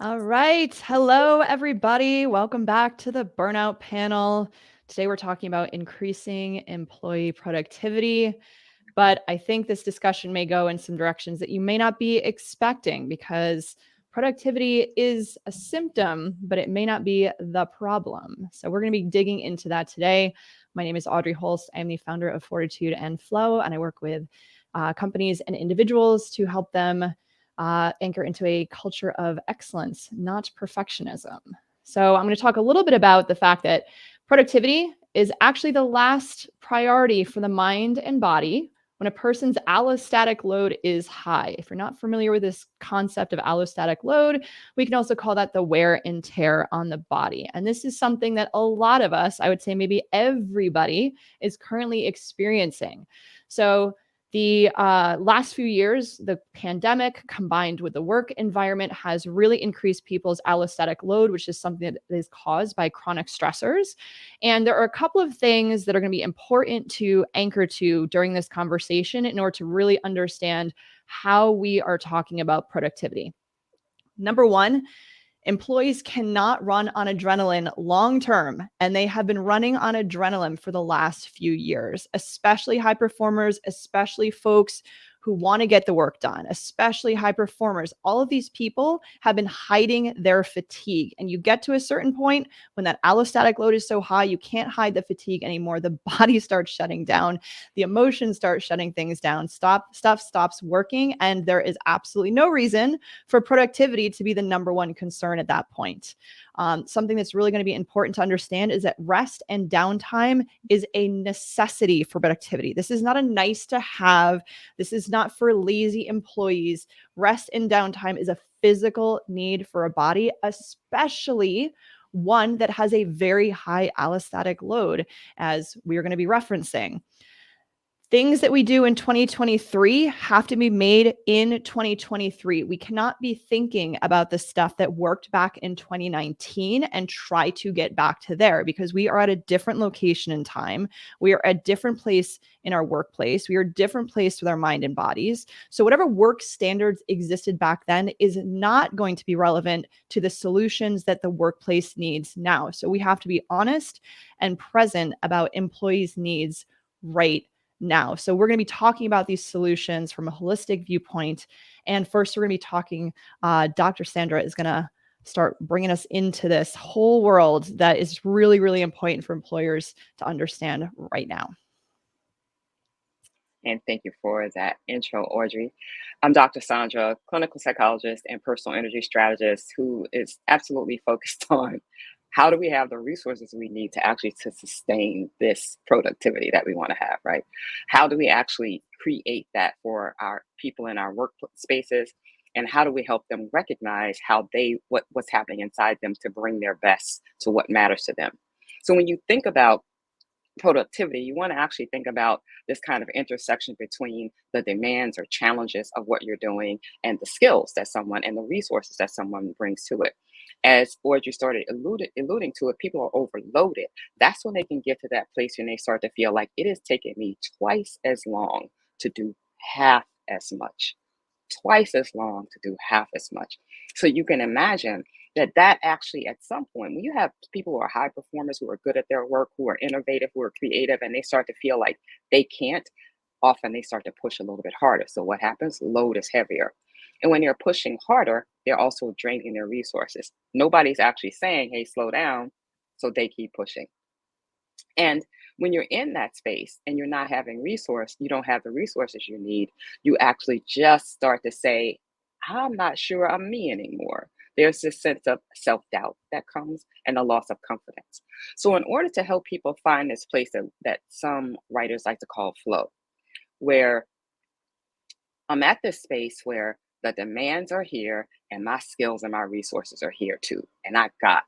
All right. Hello, everybody. Welcome back to the Burnout panel. Today, we're talking about increasing employee productivity. But I think this discussion may go in some directions that you may not be expecting because productivity is a symptom, but it may not be the problem. So, we're going to be digging into that today. My name is Audrey Holst. I'm the founder of Fortitude and Flow, and I work with companies and individuals to help them anchor into a culture of excellence, not perfectionism. So, I'm going to talk a little bit about the fact that productivity is actually the last priority for the mind and body when a person's allostatic load is high. If you're not familiar with this concept of allostatic load, we can also call that the wear and tear on the body. And this is something that a lot of us, I would say maybe everybody, is currently experiencing. So, the last few years, the pandemic combined with the work environment has really increased people's allostatic load, which is something that is caused by chronic stressors. And there are a couple of things that are going to be important to anchor to during this conversation in order to really understand how we are talking about productivity. Number one, employees cannot run on adrenaline long term, and they have been running on adrenaline for the last few years, especially high performers, especially folks who want to get the work done, especially high performers. All of these people have been hiding their fatigue. And you get to a certain point when that allostatic load is so high, you can't hide the fatigue anymore. The body starts shutting down, the emotions start shutting things down, stuff stops working, and there is absolutely no reason for productivity to be the number one concern at that point. Something that's really going to be important to understand is that rest and downtime is a necessity for productivity. This is not a nice to have. This is not for lazy employees. Rest and downtime is a physical need for a body, especially one that has a very high allostatic load, as we are going to be referencing. Things that we do in 2023 have to be made in 2023. We cannot be thinking about the stuff that worked back in 2019 and try to get back to there because we are at a different location in time. We are at a different place in our workplace. We are a different place with our mind and bodies. So whatever work standards existed back then is not going to be relevant to the solutions that the workplace needs now. So we have to be honest and present about employees' needs right now. So we're going to be talking about these solutions from a holistic viewpoint. And first, we're going to be talking, Dr. Sandra is going to start bringing us into this whole world that is really, really important for employers to understand right now. And thank you for that intro, Audrey. I'm Dr. Sandra, clinical psychologist and personal energy strategist who is absolutely focused on how do we have the resources we need to actually to sustain this productivity that we want to have, right? How do we actually create that for our people in our work spaces? And how do we help them recognize how what's happening inside them to bring their best to what matters to them? So when you think about productivity, you want to actually think about this kind of intersection between the demands or challenges of what you're doing and the skills that someone and the resources that someone brings to it. As Audrey started alluding to it, people are overloaded. That's when they can get to that place when they start to feel like it is taking me twice as long to do half as much. Twice as long to do half as much. So you can imagine that actually at some point when you have people who are high performers who are good at their work, who are innovative, who are creative, and they start to feel like they can't, often they start to push a little bit harder. So what happens? Load is heavier. And when they're pushing harder, they're also draining their resources. Nobody's actually saying, hey, slow down. So they keep pushing. And when you're in that space and you're not having you don't have the resources you need, you actually just start to say, I'm not sure I'm me anymore. There's this sense of self-doubt that comes and a loss of confidence. So in order to help people find this place that some writers like to call flow, where I'm at this space where the demands are here and my skills and my resources are here too. And I got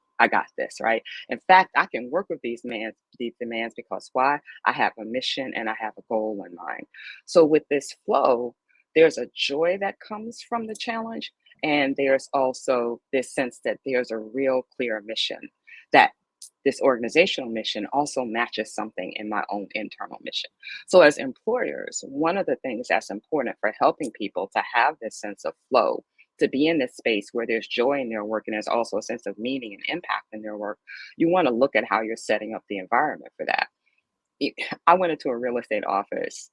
this, right? In fact, I can work with these demands because why? I have a mission and I have a goal in mind. So with this flow, there's a joy that comes from the challenge. And there's also this sense that there's a real clear mission, that this organizational mission also matches something in my own internal mission. So as employers, one of the things that's important for helping people to have this sense of flow to be in this space where there's joy in their work and there's also a sense of meaning and impact in their work, you want to look at how you're setting up the environment for that. it- I went into a real estate office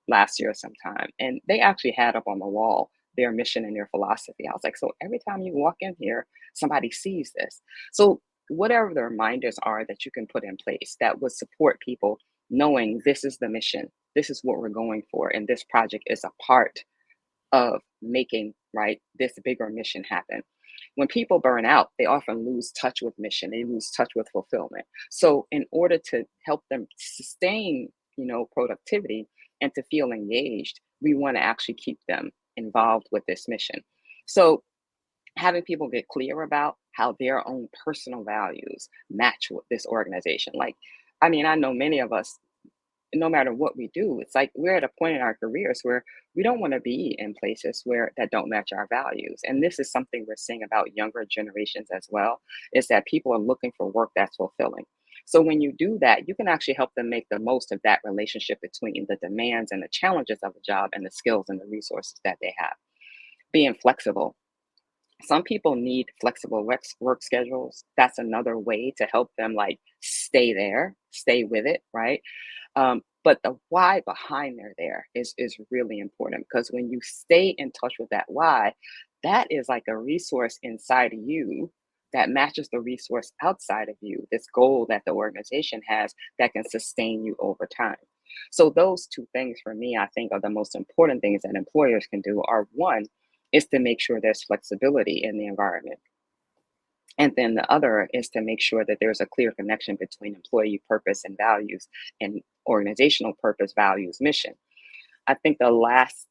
last year sometime, and they actually had up on the wall their mission and their philosophy. I was like, so every time you walk in here, somebody sees this. So, whatever the reminders are that you can put in place that would support people knowing this is the mission, this is what we're going for, and this project is a part of making right this bigger mission happen. When people burn out, they often lose touch with mission, they lose touch with fulfillment. So in order to help them sustain, productivity and to feel engaged, we want to actually keep them involved with this mission. So having people get clear about how their own personal values match with this organization. Like, I mean, I know many of us, no matter what we do, it's like we're at a point in our careers where we don't want to be in places where that don't match our values. And this is something we're seeing about younger generations as well, is that people are looking for work that's fulfilling. So when you do that, you can actually help them make the most of that relationship between the demands and the challenges of a job and the skills and the resources that they have. Being flexible. Some people need flexible work schedules. That's another way to help them like stay there, stay with it, right? But the why behind there is really important, because when you stay in touch with that why, that is like a resource inside of you that matches the resource outside of you, this goal that the organization has that can sustain you over time. So those two things for me, I think, are the most important things that employers can do. Are one is to make sure there's flexibility in the environment. And then the other is to make sure that there's a clear connection between employee purpose and values and organizational purpose, values, mission. I think the last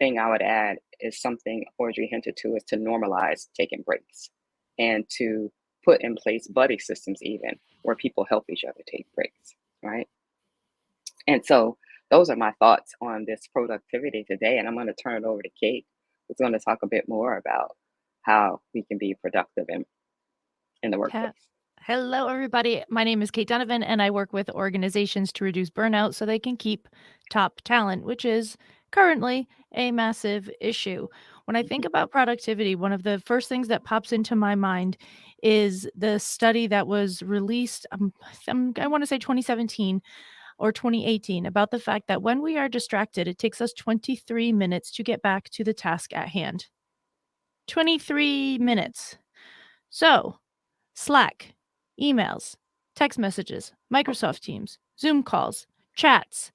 thing I would add is something Audrey hinted to, is to normalize taking breaks and to put in place buddy systems, even where people help each other take breaks, right? And so those are my thoughts on this productivity today. And I'm going to turn it over to Kate, who's going to talk a bit more about how we can be productive in the Ha- workplace. Hello, everybody. My name is Kate Donovan, and I work with organizations to reduce burnout so they can keep top talent, which is currently a massive issue. When I think Mhm. about productivity, one of the first things that pops into my mind is the study that was released, I want to say 2017 or 2018, about the fact that when we are distracted, it takes us 23 minutes to get back to the task at hand. 23 minutes. So, Slack, emails, text messages, Microsoft Teams, Zoom calls, chats,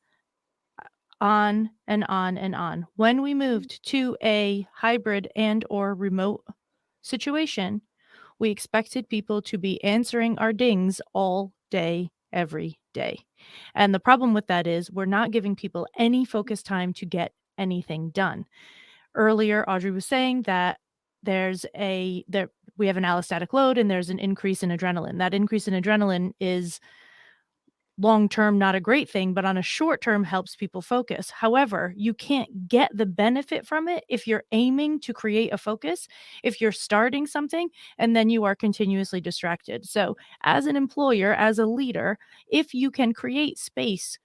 on and on and on. When we moved to a hybrid and or remote situation, we expected people to be answering our dings all day every day. And the problem with that is we're not giving people any focus time to get anything done. Earlier, Audrey was saying that there we have an allostatic load and there's an increase in adrenaline. That increase in adrenaline is long term not a great thing, but on a short term helps people focus. However, you can't get the benefit from it if you're aiming to create a focus, if you're starting something and then you are continuously distracted. So, as an employer, as a leader, if you can create space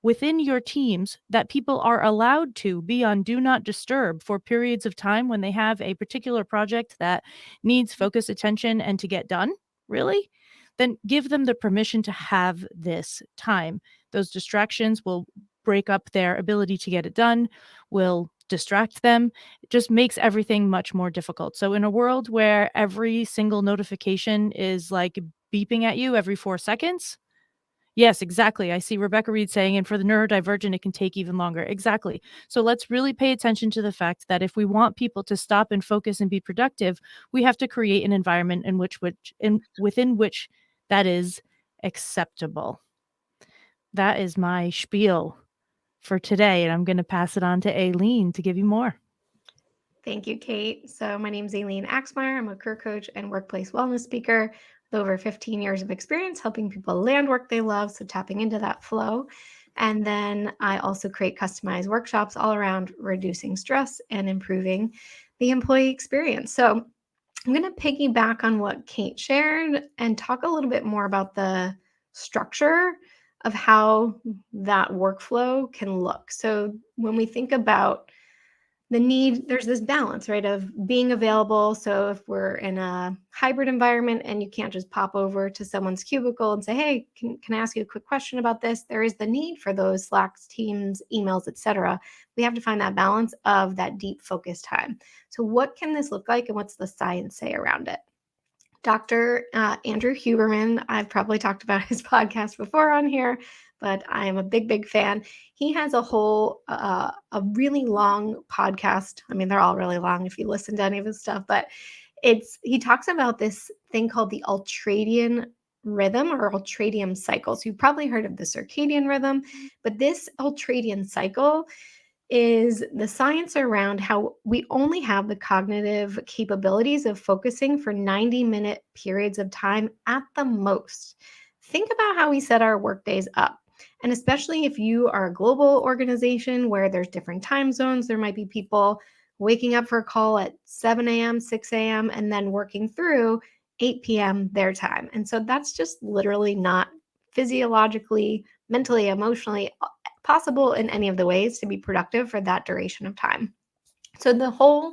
within your teams that people are allowed to be on do not disturb for periods of time when they have a particular project that needs focus, attention, and to get done, really, then give them the permission to have this time. Those distractions will break up their ability to get it done, will distract them. It just makes everything much more difficult. So, in a world where every single notification is like beeping at you every 4 seconds, yes, exactly. I see Rebecca Reed saying, and for the neurodivergent, it can take even longer. Exactly. So let's really pay attention to the fact that if we want people to stop and focus and be productive, we have to create an environment within which that is acceptable. That is my spiel for today, and I'm going to pass it on to Aileen to give you more. Thank you, Kate. So, my name is Aileen Axmeyer. I'm a career coach and workplace wellness speaker with over 15 years of experience helping people land work they love. So, tapping into that flow. And then I also create customized workshops all around reducing stress and improving the employee experience. So, I'm going to piggyback on what Kate shared and talk a little bit more about the structure of how that workflow can look. So, when we think about there's this balance, right, of being available. So if we're in a hybrid environment and you can't just pop over to someone's cubicle and say, hey, can I ask you a quick question about this? There is the need for those Slacks, Teams, emails, etc. We have to find that balance of that deep focus time. So what can this look like and what's the science say around it? Dr. Andrew Huberman, I've probably talked about his podcast before on here, but I am a big fan. He has a really long podcast. I mean, they're all really long if you listen to any of his stuff, but he talks about this thing called the ultradian rhythm or ultradian cycle. So you've probably heard of the circadian rhythm, but this ultradian cycle is the science around how we only have the cognitive capabilities of focusing for 90-minute periods of time at the most. Think about how we set our workdays up. And especially if you are a global organization where there's different time zones, there might be people waking up for a call at 7 a.m., 6 a.m., and then working through 8 p.m. their time. And so that's just literally not physiologically, mentally, emotionally possible in any of the ways to be productive for that duration of time. So the whole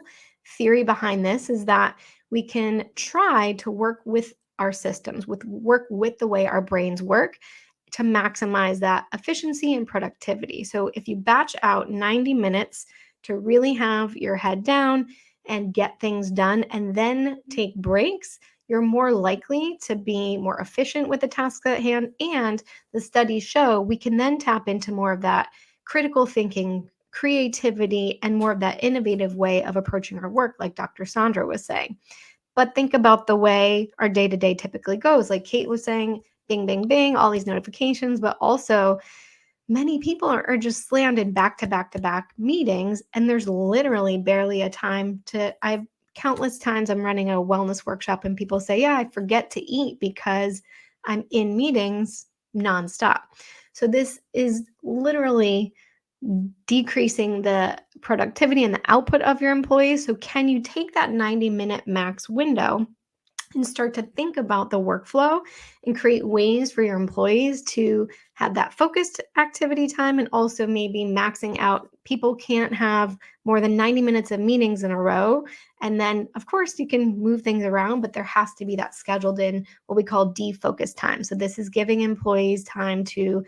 theory behind this is that we can try to work with our systems, work with the way our brains work to maximize that efficiency and productivity. So if you batch out 90 minutes to really have your head down and get things done and then take breaks, you're more likely to be more efficient with the tasks at hand. And the studies show we can then tap into more of that critical thinking, creativity, and more of that innovative way of approaching our work, like Dr. Sandra was saying. But think about the way our day-to-day typically goes. Like Kate was saying, bing, bing, bing, all these notifications, but also many people are just slammed in back-to-back meetings, and there's literally barely a time I've countless times I'm running a wellness workshop and people say, yeah, I forget to eat because I'm in meetings nonstop. So this is literally decreasing the productivity and the output of your employees. So can you take that 90-minute max window and start to think about the workflow and create ways for your employees to have that focused activity time, and also maybe maxing out. People can't have more than 90 minutes of meetings in a row. And then, of course, you can move things around, but there has to be that scheduled in what we call defocus time. So this is giving employees time to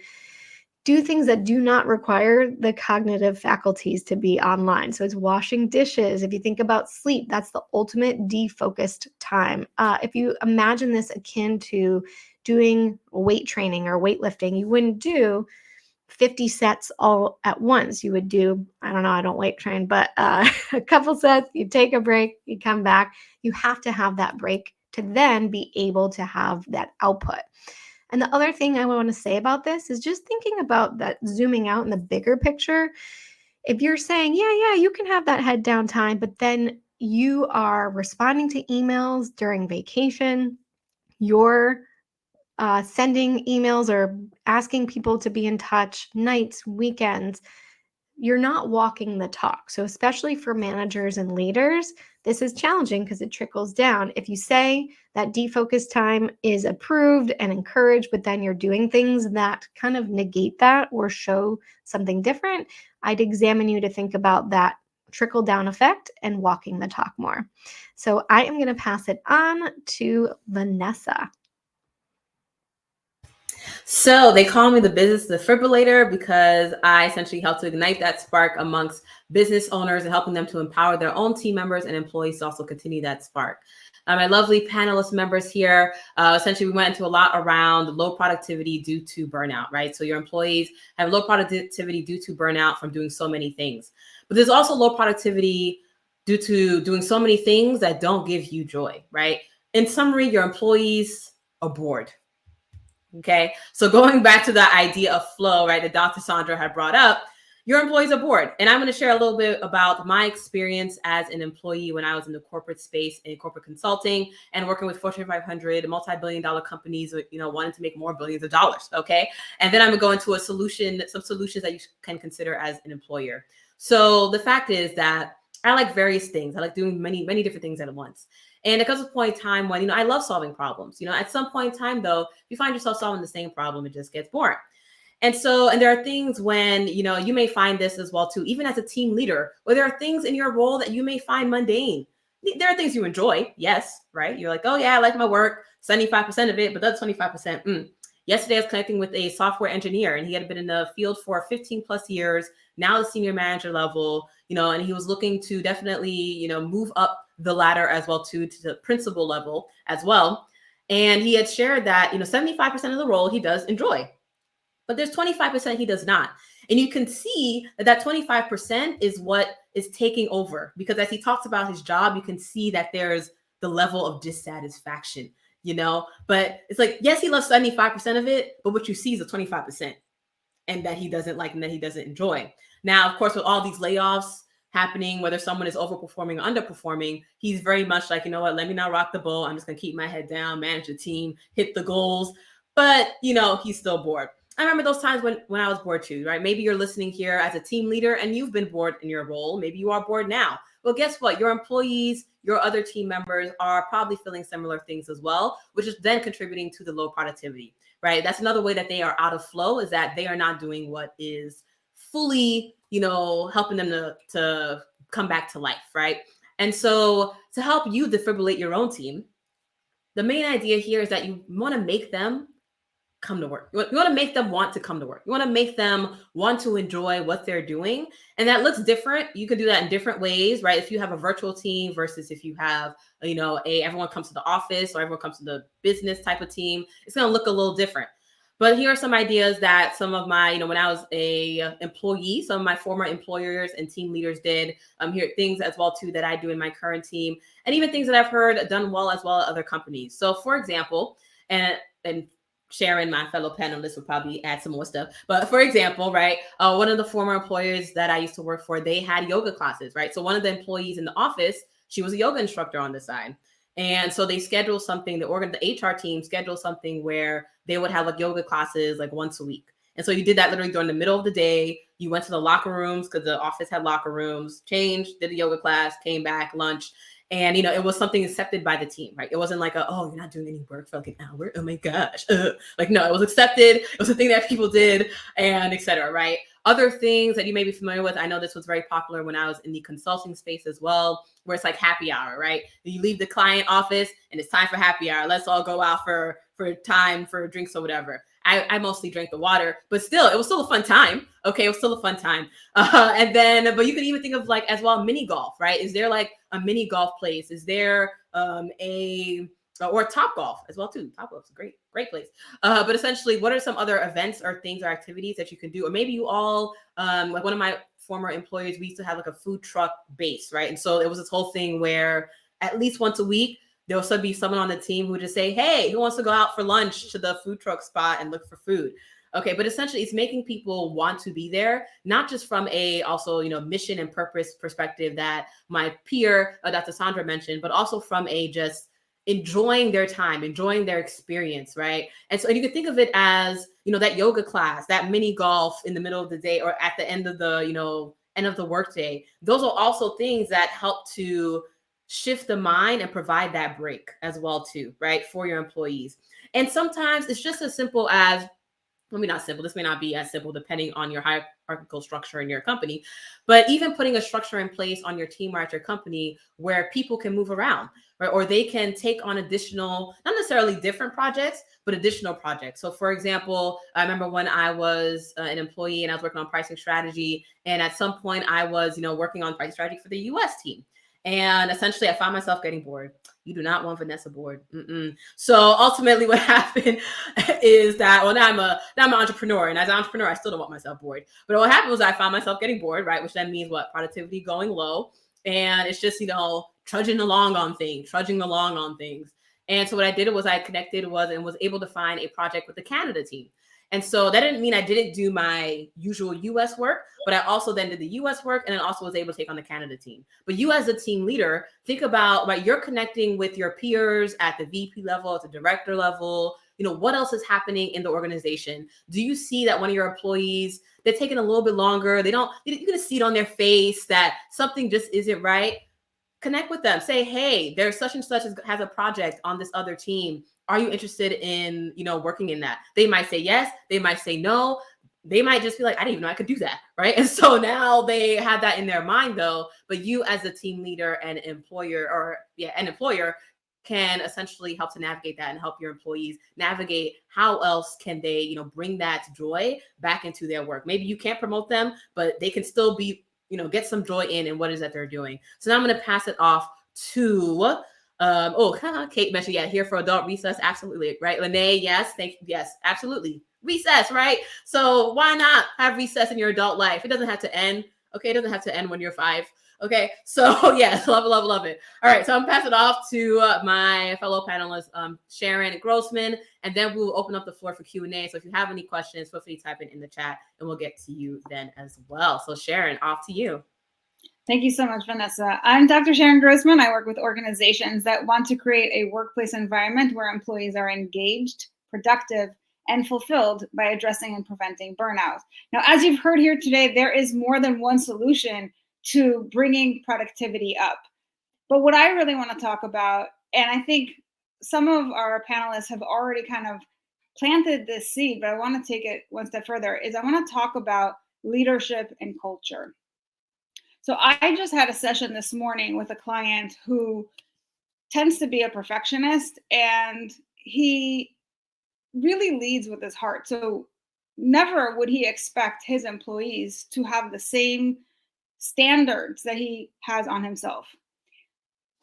do things that do not require the cognitive faculties to be online. So it's washing dishes. If you think about sleep, that's the ultimate defocused time. If you imagine this akin to doing weight training or weightlifting, you wouldn't do 50 sets all at once. You would do, I don't know, I don't weight train, but a couple sets, you take a break, you come back. You have to have that break to then be able to have that output. And the other thing I want to say about this is just thinking about that, zooming out in the bigger picture. If you're saying, yeah, you can have that head down time, but then you are responding to emails during vacation, you're sending emails or asking people to be in touch nights, weekends, you're not walking the talk. So especially for managers and leaders, this is challenging because it trickles down. If you say that defocus time is approved and encouraged, but then you're doing things that kind of negate that or show something different, I'd examine you to think about that trickle down effect and walking the talk more. So I am going to pass it on to Vanessa. So they call me the business defibrillator because I essentially help to ignite that spark amongst business owners and helping them to empower their own team members and employees to also continue that spark. My lovely panelist members here, essentially we went into a lot around low productivity due to burnout, right? So your employees have low productivity due to burnout from doing so many things. But there's also low productivity due to doing so many things that don't give you joy, right? In summary, your employees are bored. Okay, so going back to the idea of flow, right, that Dr. Sandra had brought up, your employees are bored. And I'm going to share a little bit about my experience as an employee when I was in the corporate space in corporate consulting and working with Fortune 500 multi-billion-dollar companies, wanting to make more billions of dollars. Okay, and then I'm going to go into some solutions that you can consider as an employer. So the fact is that I like various things. I like doing many, many different things at once. And it comes to a point in time when, I love solving problems. At some point in time, though, if you find yourself solving the same problem, it just gets boring. And there are things when, you may find this as well too, even as a team leader, where there are things in your role that you may find mundane. There are things you enjoy. Yes. Right. You're like, oh yeah, I like my work, 75% of it, but that's 25%. Yesterday I was connecting with a software engineer, and he had been in the field for 15 plus years, now the senior manager level, and he was looking to definitely, move up the ladder as well to the principal level as well. And he had shared that, 75% of the role he does enjoy, but there's 25% he does not. And you can see that 25% is what is taking over, because as he talks about his job, you can see that there's the level of dissatisfaction, but it's like, yes, he loves 75% of it, but what you see is the 25% and that he doesn't like and that he doesn't enjoy. Now, of course, with all these layoffs happening, whether someone is overperforming or underperforming, he's very much like, you know what, let me not rock the boat. I'm just going to keep my head down, manage the team, hit the goals. But, he's still bored. I remember those times when I was bored too, right? Maybe you're listening here as a team leader and you've been bored in your role. Maybe you are bored now. Well, guess what? Your employees, your other team members are probably feeling similar things as well, which is then contributing to the low productivity, right? That's another way that they are out of flow, is that they are not doing what is fully, helping them to come back to life, right? And so to help you defibrillate your own team, the main idea here is that you want to make them come to work. You want to make them want to come to work. You want to make them want to enjoy what they're doing. And that looks different. You can do that in different ways, right? If you have a virtual team versus if you have, everyone comes to the office or everyone comes to the business type of team, it's going to look a little different. But here are some ideas that some of my, when I was a employee, some of my former employers and team leaders did. Here are things as well too that I do in my current team, and even things that I've heard done well as well at other companies. So for example, and Sharon, my fellow panelist, would probably add some more stuff. But for example, right, one of the former employers that I used to work for, they had yoga classes, right? So one of the employees in the office, she was a yoga instructor on the side. And so they scheduled something, the HR team scheduled something where they would have like yoga classes like once a week. And so you did that literally during the middle of the day. You went to the locker rooms because the office had locker rooms, changed, did a yoga class, came back, lunch. And, it was something accepted by the team, right? It wasn't like, oh, you're not doing any work for like an hour. Oh my gosh. Like, no, it was accepted. It was a thing that people did, and et cetera, right? Other things that you may be familiar with. I know this was very popular when I was in the consulting space as well, where it's like happy hour, right? You leave the client office and it's time for happy hour. Let's all go out for time for drinks or whatever. I mostly drank the water, but still, it was still a fun time. Okay, it was still a fun time. But you can even think of like as well mini golf, right? Is there like a mini golf place? Is there or Top Golf as well too? Top Golf's a great place. But essentially, what are some other events or things or activities that you can do? Or maybe you all like one of my former employers, we used to have like a food truck base, right? And so it was this whole thing where at least once a week, there will be someone on the team who would just say, hey, who wants to go out for lunch to the food truck spot and look for food? Okay, but essentially it's making people want to be there, not just from a also, mission and purpose perspective that my peer, Dr. Sandra mentioned, but also from a just enjoying their time, enjoying their experience, right? And so you can think of it as, that yoga class, that mini golf in the middle of the day or at the end of the, end of the workday. Those are also things that help to shift the mind and provide that break as well too, right, for your employees. And sometimes it's just as simple as, not simple, this may not be as simple depending on your hierarchical structure in your company, but even putting a structure in place on your team or at your company where people can move around, right? Or they can take on additional, not necessarily different projects, but additional projects. So for example, I remember when I was an employee and I was working on pricing strategy, and at some point I was, working on pricing strategy for the US team. And essentially, I found myself getting bored. You do not want Vanessa bored. So ultimately, what happened is that, now I'm an entrepreneur, and as an entrepreneur, I still don't want myself bored. But what happened was I found myself getting bored, right? Which then means what? Productivity going low, and it's just trudging along on things. And so what I did was I connected and was able to find a project with the Canada team. And so that didn't mean I didn't do my usual US work, but I also then did the US work and then also was able to take on the Canada team. But you as a team leader, think about, right, you're connecting with your peers at the VP level, at the director level. What else is happening in the organization? Do you see that one of your employees, they're taking a little bit longer? You're going to see it on their face that something just isn't right. Connect with them. Say, hey, there's such and such has a project on this other team. Are you interested in, working in that? They might say yes. They might say no. they might just be like, I didn't even know I could do that, right? And so now they have that in their mind though, but you as a team leader and an employer can essentially help to navigate that and help your employees navigate how else can they, you know, bring that joy back into their work. Maybe you can't promote them, but they can still be, you know, get some joy in what it is that they're doing. So now I'm going to pass it off to Kate mentioned, here for adult recess. Absolutely. Right. Lene, yes. Yes, absolutely. Recess, right? So why not have recess in your adult life? It doesn't have to end. Okay. It doesn't have to end when you're 5. Okay. So yes, love it. All right. So I'm passing it off to my fellow panelists, Sharon Grossman, and then we'll open up the floor for Q&A. So if you have any questions, feel free to type it in the chat and we'll get to you then as well. So Sharon, off to you. Thank you so much, Vanessa. I'm Dr. Sharon Grossman. I work with organizations that want to create a workplace environment where employees are engaged, productive, and fulfilled by addressing and preventing burnout. Now, as you've heard here today, there is more than one solution to bringing productivity up. But what I really want to talk about, and I think some of our panelists have already kind of planted this seed, but I want to take it one step further, is I want to talk about leadership and culture. So I just had a session this morning with a client who tends to be a perfectionist, and he really leads with his heart. So never would he expect his employees to have the same standards that he has on himself.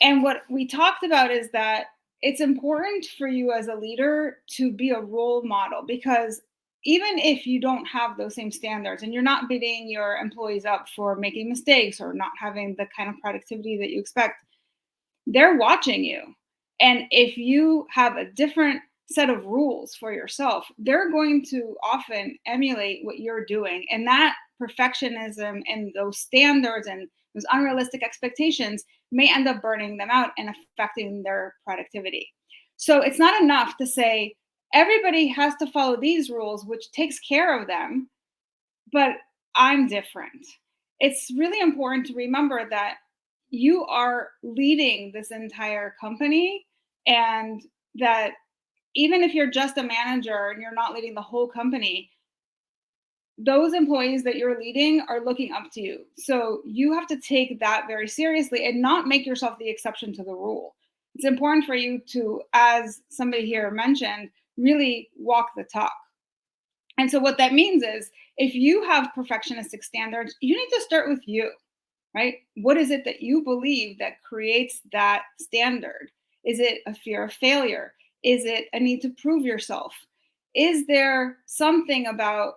And what we talked about is that it's important for you as a leader to be a role model, because even if you don't have those same standards and you're not beating your employees up for making mistakes or not having the kind of productivity that you expect, they're watching you. And if you have a different set of rules for yourself, they're going to often emulate what you're doing. And that perfectionism and those standards and those unrealistic expectations may end up burning them out and affecting their productivity. So it's not enough to say, everybody has to follow these rules, which takes care of them, but I'm different. It's really important to remember that you are leading this entire company, and that even if you're just a manager and you're not leading the whole company, those employees that you're leading are looking up to you. So you have to take that very seriously and not make yourself the exception to the rule. It's important for you to, as somebody here mentioned, really walk the talk. And so what that means is, if you have perfectionistic standards, you need to start with you, right? What is it that you believe that creates that standard? Is it a fear of failure? Is it a need to prove yourself? Is there something about,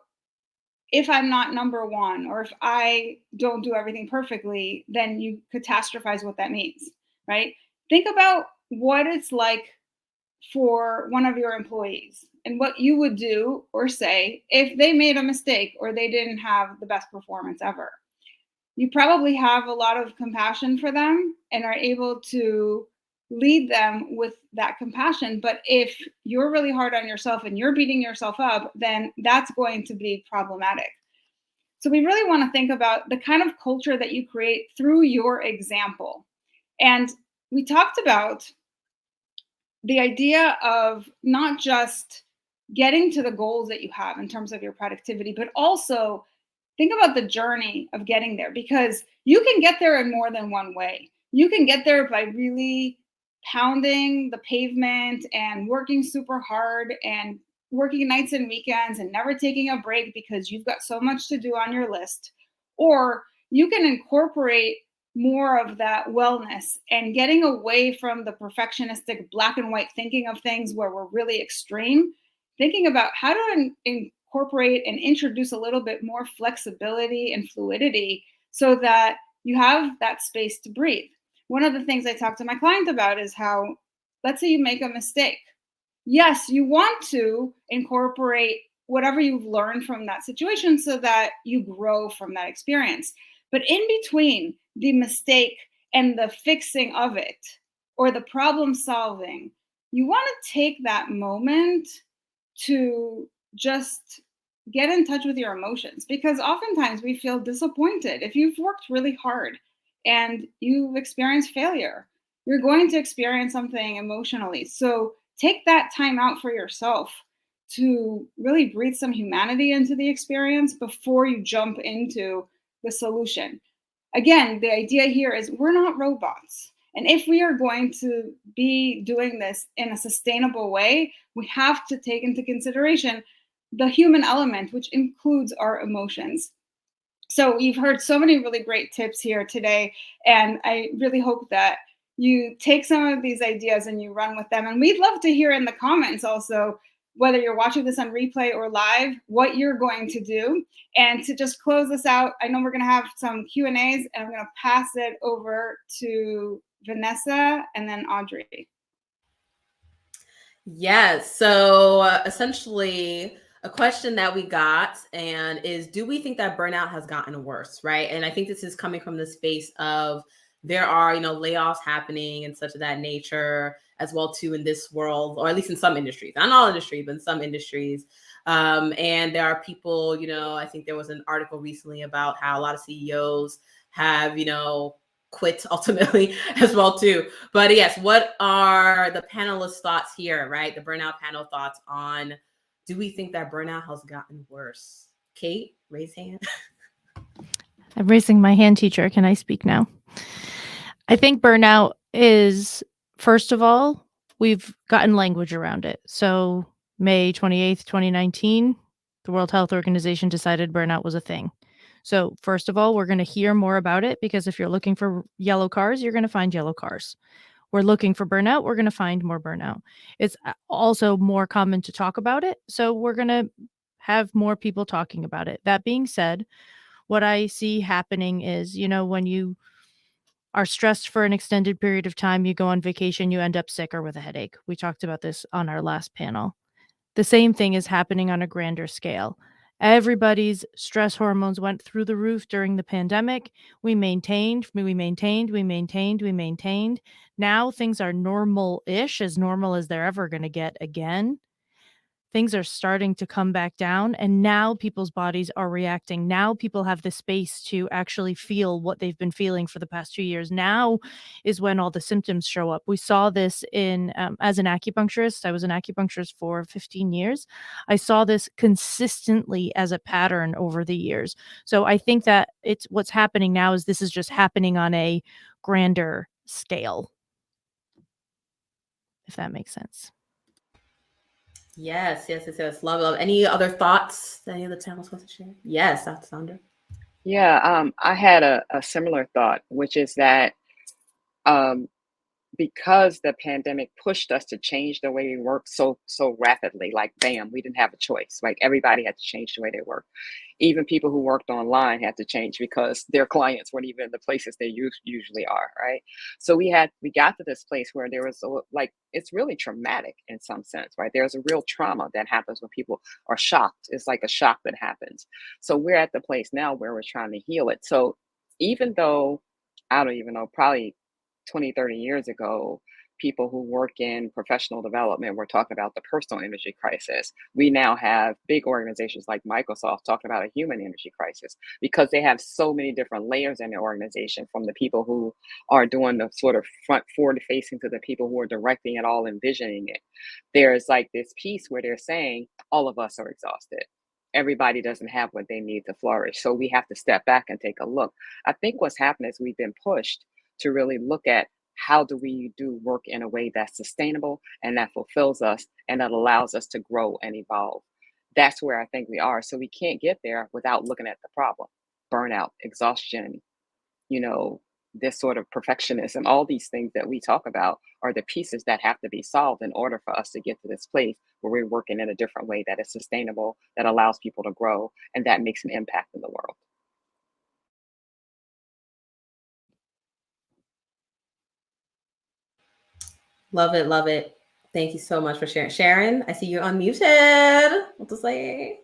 if I'm not number one, or if I don't do everything perfectly, then you catastrophize what that means, right? Think about what it's like for one of your employees and what you would do or say if they made a mistake or they didn't have the best performance ever. You probably have a lot of compassion for them and are able to lead them with that compassion. But if you're really hard on yourself and you're beating yourself up, then that's going to be problematic. So we really want to think about the kind of culture that you create through your example. And we talked about the idea of not just getting to the goals that you have in terms of your productivity, but also think about the journey of getting there, because you can get there in more than one way. You can get there by really pounding the pavement and working super hard and working nights and weekends and never taking a break because you've got so much to do on your list. Or you can incorporate more of that wellness and getting away from the perfectionistic black and white thinking of things where we're really extreme, thinking about how to incorporate and introduce a little bit more flexibility and fluidity so that you have that space to breathe. One of the things I talk to my client about is how, let's say you make a mistake. Yes, you want to incorporate whatever you've learned from that situation so that you grow from that experience. But in between the mistake and the fixing of it, or the problem solving, you want to take that moment to just get in touch with your emotions, because oftentimes we feel disappointed. If you've worked really hard and you've experienced failure, you're going to experience something emotionally. So take that time out for yourself to really breathe some humanity into the experience before you jump into the solution. Again, the idea here is we're not robots. And if we are going to be doing this in a sustainable way, we have to take into consideration the human element, which includes our emotions. So you've heard so many really great tips here today, and I really hope that you take some of these ideas and you run with them. And we'd love to hear in the comments also, whether you're watching this on replay or live, what you're going to do. And to just close this out, I know we're going to have some Q&As, and I'm going to pass it over to Vanessa and then Audrey. Yes. So essentially, a question that we got and is, do we think that burnout has gotten worse, right? And I think this is coming from the space of there are, layoffs happening and such of that nature as well too in this world, or at least in some industries, not all industries, but in some industries. And there are people, I think there was an article recently about how a lot of CEOs have, quit ultimately as well too. But yes, what are the panelists' thoughts here, right? The burnout panel thoughts on, do we think that burnout has gotten worse? Kate, raise hand. I'm raising my hand, teacher. Can I speak now? I think burnout is, first of all, we've gotten language around it. So May 28th, 2019, the World Health Organization decided burnout was a thing. So first of all, we're going to hear more about it, because if you're looking for yellow cars, you're going to find yellow cars. We're looking for burnout, we're going to find more burnout. It's also more common to talk about it. So we're going to have more people talking about it. That being said, what I see happening is, when you are stressed for an extended period of time, you go on vacation, you end up sick or with a headache. We talked about this on our last panel. The same thing is happening on a grander scale. Everybody's stress hormones went through the roof during the pandemic. We maintained. Now things are normal-ish, as normal as they're ever going to get again. Things are starting to come back down, and now people's bodies are reacting. Now people have the space to actually feel what they've been feeling for the past 2 years. Now is when all the symptoms show up. We saw this in, as an acupuncturist. I was an acupuncturist for 15 years. I saw this consistently as a pattern over the years. So I think that it's what's happening now is this is just happening on a grander scale, if that makes sense. Yes. Love. Any other thoughts that any of the panelists want to share? Yes, Dr. Sandra. Yeah, I had a similar thought, which is that because the pandemic pushed us to change the way we work so rapidly, like bam, we didn't have a choice. Like everybody had to change the way they work. Even people who worked online had to change because their clients weren't even in the places they usually are, right? So we got to this place where there was it's really traumatic in some sense, right? There's a real trauma that happens when people are shocked. It's like a shock that happens. So we're at the place now where we're trying to heal it. So even though, I don't even know, probably 20, 30 years ago, people who work in professional development were talking about the personal energy crisis. We now have big organizations like Microsoft talking about a human energy crisis because they have so many different layers in their organization, from the people who are doing the sort of front forward facing to the people who are directing it all, envisioning it. There's like this piece where they're saying all of us are exhausted. Everybody doesn't have what they need to flourish. So we have to step back and take a look. I think what's happened is we've been pushed to really look at how do we do work in a way that's sustainable and that fulfills us and that allows us to grow and evolve. That's where I think we are. So we can't get there without looking at the problem. Burnout, exhaustion, this sort of perfectionism, all these things that we talk about are the pieces that have to be solved in order for us to get to this place where we're working in a different way that is sustainable, that allows people to grow, and that makes an impact in the world. Love it. Thank you so much for sharing. Sharon, I see you're unmuted. What to say?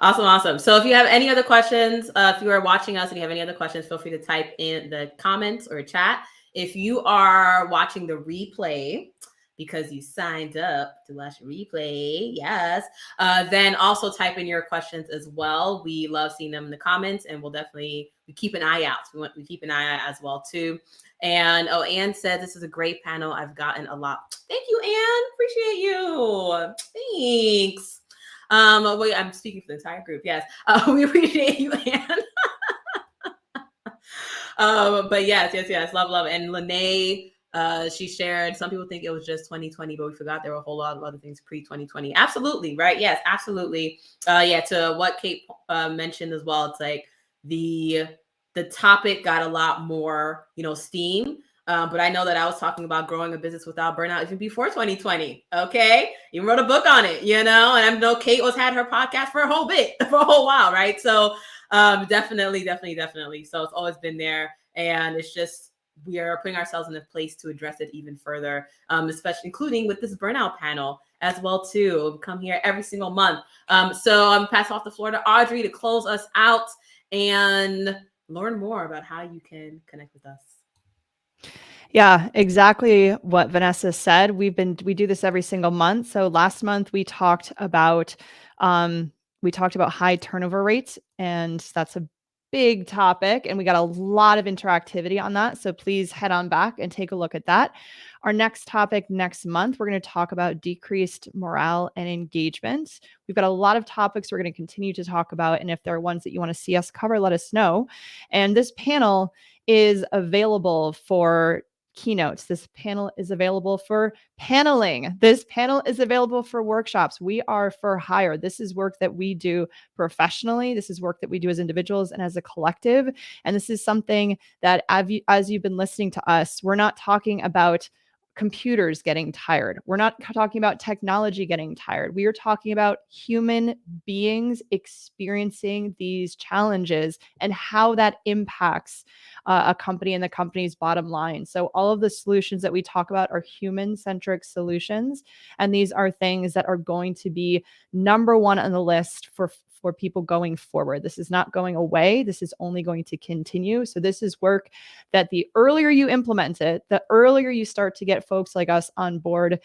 Awesome. So if you have any other questions, if you are watching us and you have any other questions, feel free to type in the comments or chat. If you are watching the replay, because you signed up to watch a replay. Yes. Then also type in your questions as well. We love seeing them in the comments, and we keep an eye out. We keep an eye out as well too. And Anne said, this is a great panel. I've gotten a lot. Thank you, Anne. Appreciate you. Thanks. Wait, I'm speaking for the entire group. Yes. We appreciate you, Anne. But yes. Love. And Lene, she shared, some people think it was just 2020, but we forgot there were a whole lot of other things pre-2020. Absolutely. Right. Yes, absolutely. To what Kate mentioned as well, it's like the topic got a lot more, steam. But I know that I was talking about growing a business without burnout even before 2020. Okay. You wrote a book on it, and I know Kate had her podcast for a whole while. Right. So definitely. So it's always been there. And it's just, we are putting ourselves in a place to address it even further, especially including with this burnout panel as well too. Come here every single month. So I'm pass off the floor to Audrey to close us out and learn more about how you can connect with us. Yeah, exactly what Vanessa said. We do this every single month. So last month we talked about high turnover rates, and that's a big topic, and we got a lot of interactivity on that. So please head on back and take a look at that. Our next topic next month, we're going to talk about decreased morale and engagement. We've got a lot of topics we're going to continue to talk about, and if there are ones that you want to see us cover, let us know. And this panel is available for keynotes. This panel is available for paneling. This panel is available for workshops. We are for hire. This is work that we do professionally. This is work that we do as individuals and as a collective. And this is something that as you've been listening to us, we're not talking about computers getting tired. We're not talking about technology getting tired. We are talking about human beings experiencing these challenges and how that impacts a company and the company's bottom line. So all of the solutions that we talk about are human-centric solutions. And these are things that are going to be number one on the list for people going forward. This is not going away. This is only going to continue. So this is work that the earlier you implement it, the earlier you start to get folks like us on board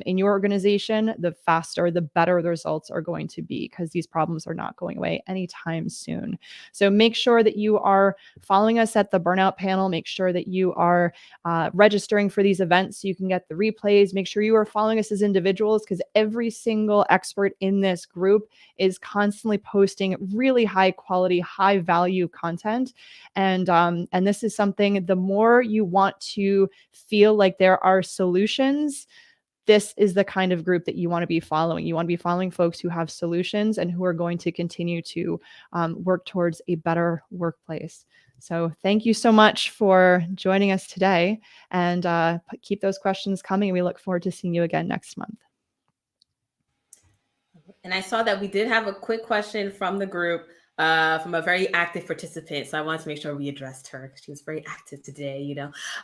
in your organization, the faster, the better the results are going to be, because these problems are not going away anytime soon. So make sure that you are following us at the Burnout Panel. Make sure that you are registering for these events so you can get the replays. Make sure you are following us as individuals, because every single expert in this group is constantly posting really high quality, high value content. And this is something, the more you want to feel like there are solutions, this is the kind of group that you want to be following. You want to be following folks who have solutions and who are going to continue to work towards a better workplace. So thank you so much for joining us today, and keep those questions coming. We look forward to seeing you again next month. And I saw that we did have a quick question from the group, from a very active participant. So I wanted to make sure we addressed her, because she was very active today,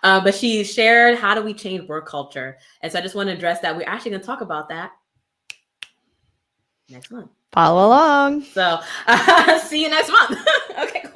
But she shared, how do we change work culture? And so I just want to address that. We're actually going to talk about that next month. Follow along. So see you next month. Okay, cool.